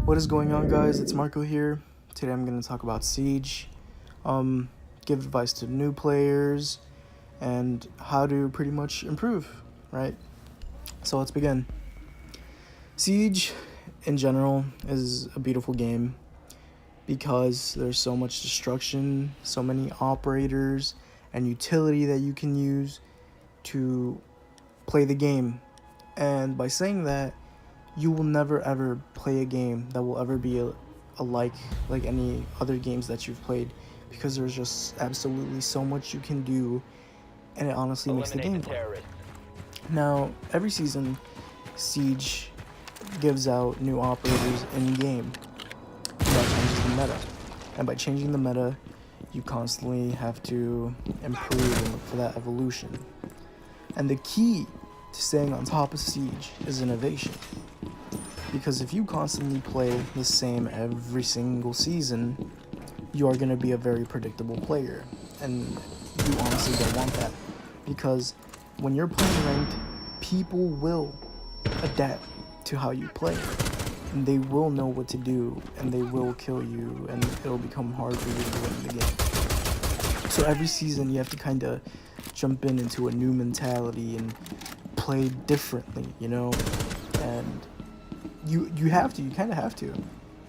What is going on, guys? It's Marco here. Today I'm going to talk about Siege, give advice to new players, and how to pretty much improve, right? So let's begin. Siege, in general, is a beautiful game because there's so much destruction, so many operators, and utility that you can use to play the game. And by saying that, you will never ever play a game that will ever be like any other games that you've played, because there's just absolutely so much you can do, and it honestly makes the game fun. Now, every season, Siege gives out new operators in game. That changes the meta, and by changing the meta, you constantly have to improve and look for that evolution. And the key to staying on top of Siege is innovation. Because if you constantly play the same every single season, you are going to be a very predictable player. And you honestly don't want that. Because when you're playing ranked, people will adapt to how you play. And they will know what to do, and they will kill you, and it'll become hard for you to win the game. So every season you have to kind of jump into a new mentality and play differently, you know? And you kind of have to,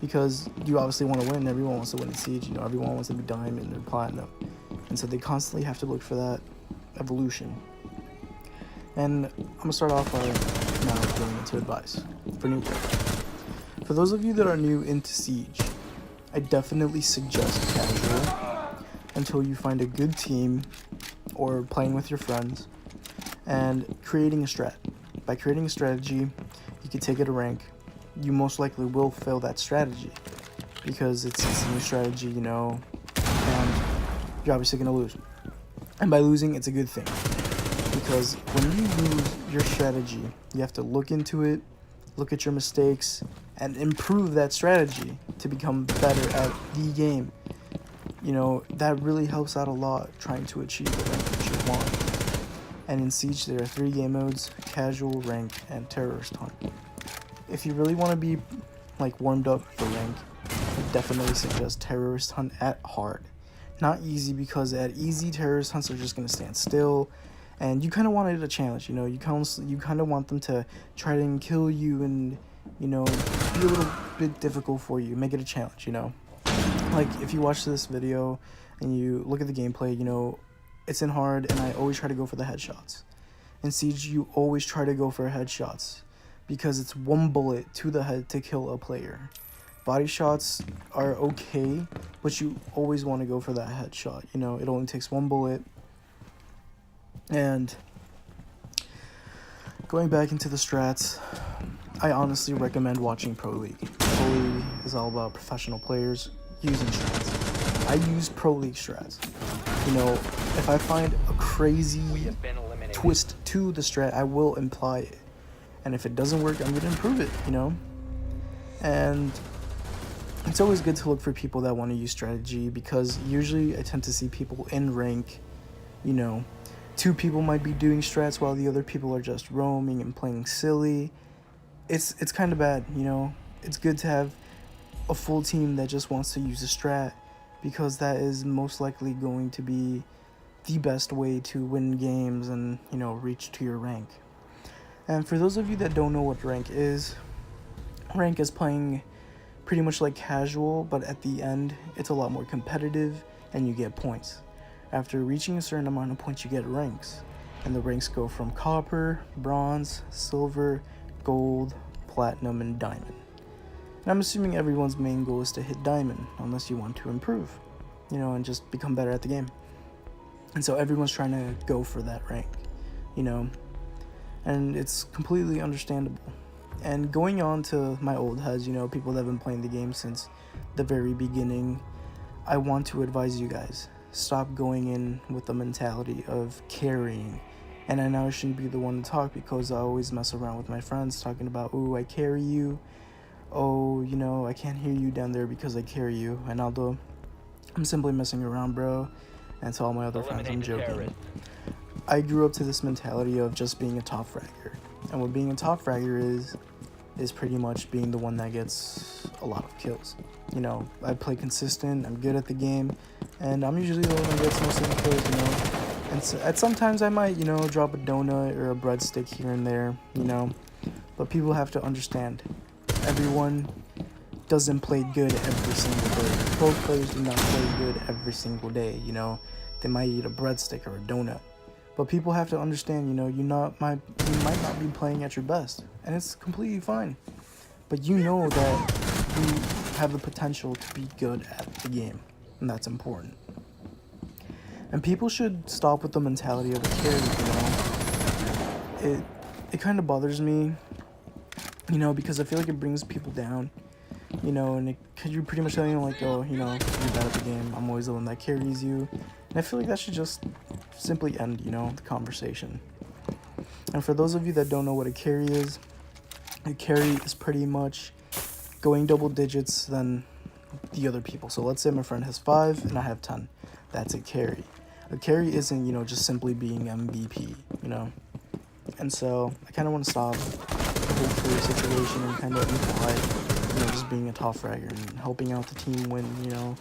because you obviously want to win. Everyone wants to win in Siege, you know, everyone wants to be diamond or platinum, and so they constantly have to look for that evolution. And I'm gonna start off by now going into advice for new players. For those of you that are new into Siege, I definitely suggest casual until you find a good team or playing with your friends and creating a strat. By creating a strategy, you can take it to rank. You most likely will fail that strategy because it's a new strategy, you know, and you're obviously going to lose. And by losing, it's a good thing, because when you lose your strategy, you have to look into it, look at your mistakes, and improve that strategy to become better at the game. You know, that really helps out a lot trying to achieve the rank that you want. And in Siege, there are 3 game modes: casual, rank, and terrorist hunt. If you really want to be like warmed up for rank, I definitely suggest terrorist hunt at hard. Not easy, because at easy, terrorist hunts are just going to stand still, and you kind of wanted a challenge, you know. You kind of want them to try and kill you and, you know, be a little bit difficult for you. Make it a challenge, you know. Like, if you watch this video and you look at the gameplay, you know, it's in hard, and I always try to go for the headshots. In Siege, you always try to go for headshots, because it's one bullet to the head to kill a player. Body shots are okay, but you always want to go for that headshot. You know, it only takes one bullet. And going back into the strats, I honestly recommend watching Pro League. Pro League is all about professional players using strats. I use Pro League strats. You know, if I find a crazy twist to the strat, I will imply it. And if it doesn't work, I'm going to improve it, you know? And it's always good to look for people that want to use strategy, because usually I tend to see people in rank, you know, 2 people might be doing strats while the other people are just roaming and playing silly. It's kind of bad, you know? It's good to have a full team that just wants to use a strat, because that is most likely going to be the best way to win games and, you know, reach to your rank. And for those of you that don't know what rank is playing pretty much like casual, but at the end, it's a lot more competitive, and you get points. After reaching a certain amount of points, you get ranks. And the ranks go from copper, bronze, silver, gold, platinum, and diamond. And I'm assuming everyone's main goal is to hit diamond, unless you want to improve, you know, and just become better at the game. And so everyone's trying to go for that rank, you know. And it's completely understandable. And going on to my old heads, you know, people that have been playing the game since the very beginning, I want to advise you guys, stop going in with the mentality of carrying. And I know I shouldn't be the one to talk, because I always mess around with my friends talking about, "Ooh, I carry you. Oh, you know, I can't hear you down there because I carry you." And although I'm simply messing around, bro, and to all my other friends, I'm joking. I grew up to this mentality of just being a top fragger. And what being a top fragger is is pretty much being the one that gets a lot of kills. You know, I play consistent, I'm good at the game, and I'm usually the one that gets most of the kills, you know. And so, at sometimes I might, you know, drop a donut or a breadstick here and there, you know. But people have to understand, everyone doesn't play good every single day. Pro players do not play good every single day, you know. They might eat a breadstick or a donut. But people have to understand, you know, you might not be playing at your best, and it's completely fine. But you know that you have the potential to be good at the game, and that's important. And people should stop with the mentality of a carry, you know. It kind of bothers me, you know, because I feel like it brings people down, you know, and because you're pretty much telling them, like, oh, you know, you're bad at the game, I'm always the one that carries you. And I feel like that should just simply end, you know, the conversation. And for those of you that don't know what a carry is pretty much going double digits than the other people. So let's say my friend has 5 and I have 10. That's a carry. A carry isn't, you know, just simply being MVP, you know. And so I kind of want to stop the whole carry situation and kind of imply, you know, just being a top fragger and helping out the team win, you know.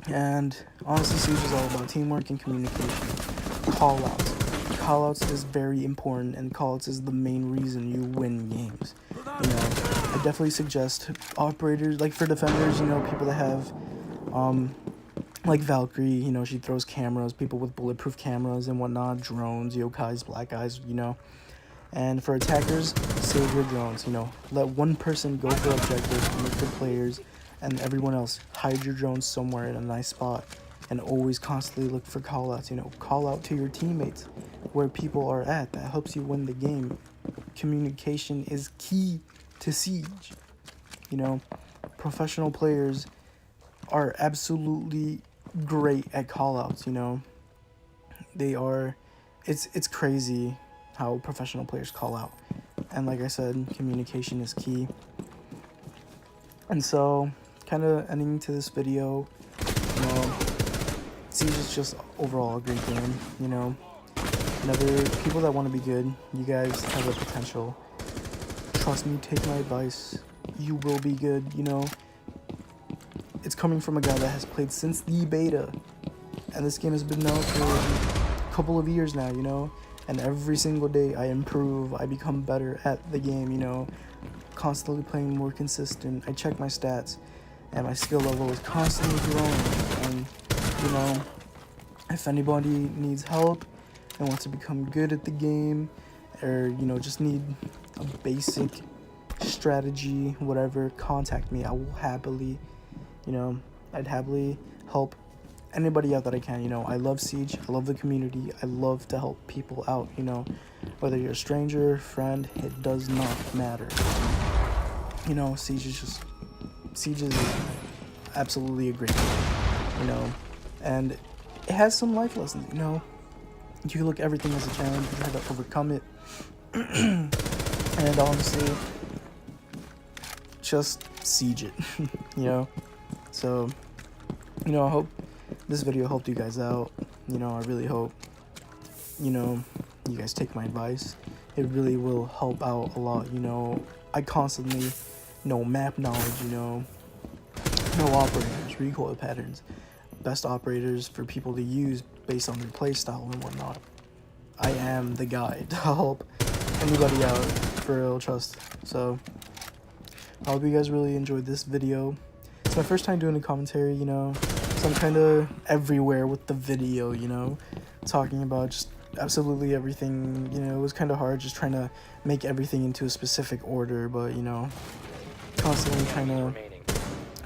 And honestly, Siege is all about teamwork and communication. Callouts. Callouts is very important, and callouts is the main reason you win games. You know, I definitely suggest operators, like for defenders, you know, people that have, like Valkyrie, you know, she throws cameras, people with bulletproof cameras and whatnot, drones, yokais, black eyes, you know. And for attackers, save your drones, you know. Let one person go for objectives, look for players, and everyone else hide your drones somewhere in a nice spot, and always constantly look for callouts, you know. Call out to your teammates where people are at. That helps you win the game. Communication is key to Siege. You know, professional players are absolutely great at callouts, you know. They are, it's crazy how professional players call out. And like I said, communication is key. And so, kind of ending to this video, you know, Siege is just overall a great game, you know. Another, people that want to be good, you guys have the potential. Trust me, take my advice, you will be good, you know. It's coming from a guy that has played since the beta, and this game has been out for a couple of years now, you know. And every single day I improve, I become better at the game, you know. Constantly playing more consistent, I check my stats, and my skill level is constantly growing. And, you know, if anybody needs help and wants to become good at the game, or, you know, just need a basic strategy, whatever, contact me. I will happily, you know, I'd happily help anybody out that I can, you know. I love Siege, I love the community, I love to help people out, you know. Whether you're a stranger, friend, it does not matter. You know, Siege is absolutely a great game, you know. And it has some life lessons, you know. You can look at everything as a challenge, you try to overcome it. And honestly, just Siege it, you know. So, you know, I hope this video helped you guys out. You know, I really hope, you know, you guys take my advice. It really will help out a lot, you know. I constantly know map knowledge, you know operators, recoil patterns, best operators for people to use based on their playstyle and whatnot. I am the guy to help anybody out, for real, trust. So, I hope you guys really enjoyed this video. It's my first time doing a commentary, you know, so I'm kind of everywhere with the video, you know, talking about just absolutely everything. You know, it was kind of hard just trying to make everything into a specific order, but, you know, constantly trying to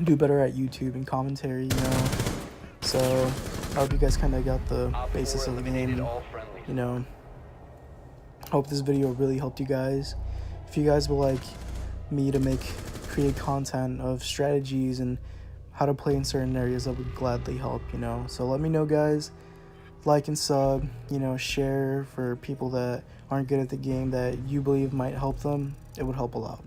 do better at YouTube and commentary, you know. So I hope you guys kind of got the basis of the game, you know. Hope this video really helped you guys. If you guys would like me to create content of strategies and how to play in certain areas, I would gladly help, you know. So let me know, guys. Like and sub, you know, share for people that aren't good at the game that you believe might help them. It would help a lot.